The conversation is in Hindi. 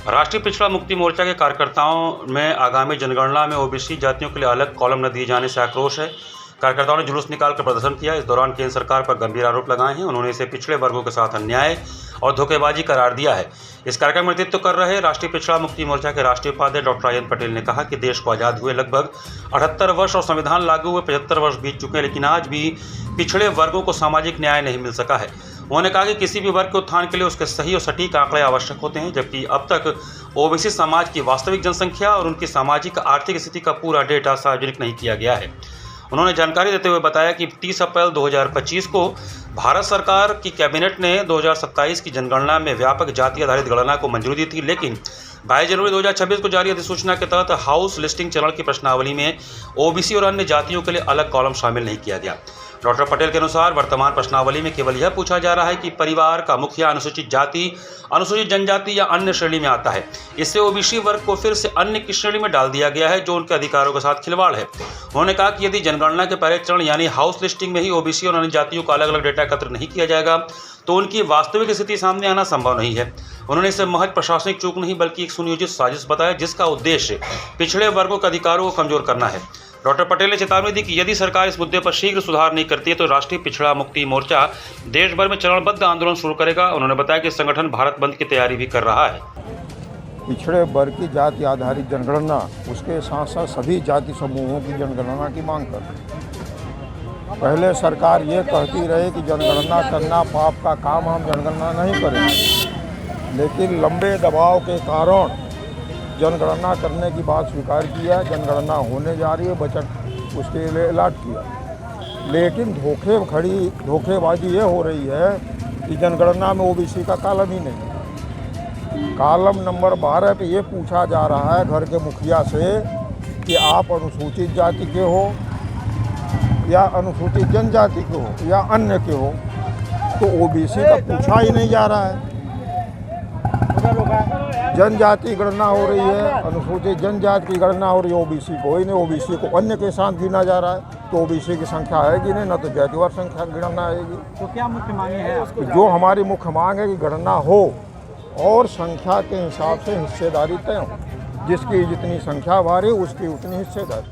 राष्ट्रीय पिछड़ा मुक्ति मोर्चा के कार्यकर्ताओं में आगामी जनगणना में ओबीसी जातियों के लिए अलग कॉलम न दिए जाने से आक्रोश है। कार्यकर्ताओं ने जुलूस निकालकर प्रदर्शन किया। इस दौरान केंद्र सरकार पर गंभीर आरोप लगाए हैं। उन्होंने इसे पिछड़े वर्गों के साथ अन्याय और धोखेबाजी करार दिया है। इस कार्यक्रम में नेतृत्व कर रहे राष्ट्रीय पिछड़ा मुक्ति मोर्चा के राष्ट्रीय उपाध्यक्ष डॉक्टर आर्यन पटेल ने कहा कि देश को आज़ाद हुए लगभग 78 वर्ष और संविधान लागू हुए 75 वर्ष बीत चुके हैं, लेकिन आज भी पिछड़े वर्गों को सामाजिक न्याय नहीं मिल सका है। उन्होंने कहा कि किसी भी वर्ग के उत्थान के लिए उसके सही और सटीक आंकड़े आवश्यक होते हैं, जबकि अब तक ओबीसी समाज की वास्तविक जनसंख्या और उनकी सामाजिक आर्थिक स्थिति का पूरा डेटा सार्वजनिक नहीं किया गया है। उन्होंने जानकारी देते हुए बताया कि 30 अप्रैल 2025 को भारत सरकार की कैबिनेट ने 2027 की जनगणना में व्यापक जाति आधारित गणना को मंजूरी दी थी, लेकिन 22 जनवरी 2026 को जारी अधिसूचना के तहत हाउस लिस्टिंग चरण की प्रश्नावली में ओबीसी और अन्य जातियों के लिए अलग कॉलम शामिल नहीं किया गया। डॉक्टर पटेल के अनुसार वर्तमान प्रश्नावली में केवल यह पूछा जा रहा है कि परिवार का मुखिया अनुसूचित जाति, अनुसूचित जनजाति या अन्य श्रेणी में आता है। इससे ओबीसी वर्ग को फिर से अन्य की श्रेणी में डाल दिया गया है, जो उनके अधिकारों के साथ खिलवाड़ है। उन्होंने कहा कि यदि जनगणना के पहले चरण यानी हाउस लिस्टिंग में ही ओबीसी और अन्य जातियों का अलग अलग डेटा एकत्र नहीं किया जाएगा तो उनकी वास्तविक स्थिति सामने आना संभव नहीं है। उन्होंने इसे महज प्रशासनिक चूक नहीं बल्कि एक सुनियोजित साजिश बताया, जिसका उद्देश्य पिछड़े वर्गों के अधिकारों को कमजोर करना है। डॉक्टर पटेल ने चेतावनी दी कि यदि सरकार इस मुद्दे पर शीघ्र सुधार नहीं करती है तो राष्ट्रीय पिछड़ा मुक्ति मोर्चा देश भर में चरणबद्ध आंदोलन शुरू करेगा। उन्होंने बताया कि संगठन भारत बंद की तैयारी भी कर रहा है। पिछड़े वर्ग की जाति आधारित जनगणना, उसके साथ साथ सभी जाति समूहों की जनगणना की मांग कर रही है। पहले सरकार ये कहती रहे कि जनगणना करना पाप का काम, हम जनगणना नहीं करेंगे, लेकिन लंबे दबाव के कारण जनगणना करने की बात स्वीकार किया। जनगणना होने जा रही है, बजट उसके लिए अलॉट किया, लेकिन धोखेबाजी ये हो रही है कि जनगणना में ओबीसी का कॉलम ही नहीं है। कॉलम नंबर 12 पे ये पूछा जा रहा है घर के मुखिया से कि आप अनुसूचित जाति के हो या अनुसूचित जनजाति के हो या अन्य के हो, तो ओबीसी का पूछा ही नहीं जा रहा है। जनजाति गणना हो रही है, अनुसूचित जनजाति की गणना हो रही है, ओबीसी को ही नहीं, ओबीसी को अन्य के साथ गिना जा रहा है, तो ओबीसी की संख्या आएगी नहीं, न तो जातिवार संख्या गणना आएगी। तो क्या मुख्य मांगे हैं? जो हमारी मुख्य मांग है कि गणना हो और संख्या के हिसाब से हिस्सेदारी तय हो, जिसकी जितनी संख्या भारी उसकी उतनी हिस्सेदारी।